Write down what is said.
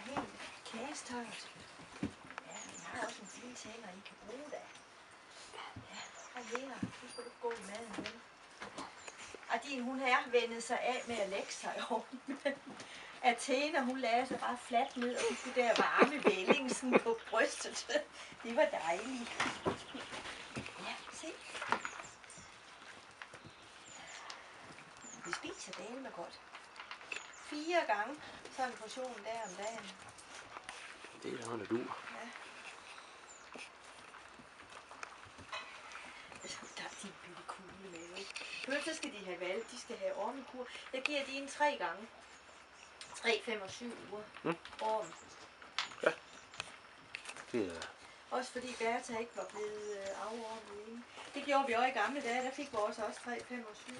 helt kagestørt. Ja, vi har også nogle fine tænder, I kan bruge da. Ja, og her, nu skal du gå i maden, vel? Og din, hun har vendet sig af med at lægge sig oven. Athena, hun lagde sig bare fladt ned og fik det der varme vælling sådan på brystet. Det var dejligt. Ja, se. Vi spiser dele med godt. 4 gange sådan en portion der om dagen. Det er noget, der dur. Ja. Der er de bitte kugle med, ikke? Først så skal de have valgt, de skal have ormekur. Jeg giver de en 3 gange. 3, 5 og 7 uger. Orm. Ja. Det er... Også fordi Bertha ikke var blevet afordnet inden. Det gjorde vi også i gamle dage, der fik vi også 3, 5 og 7.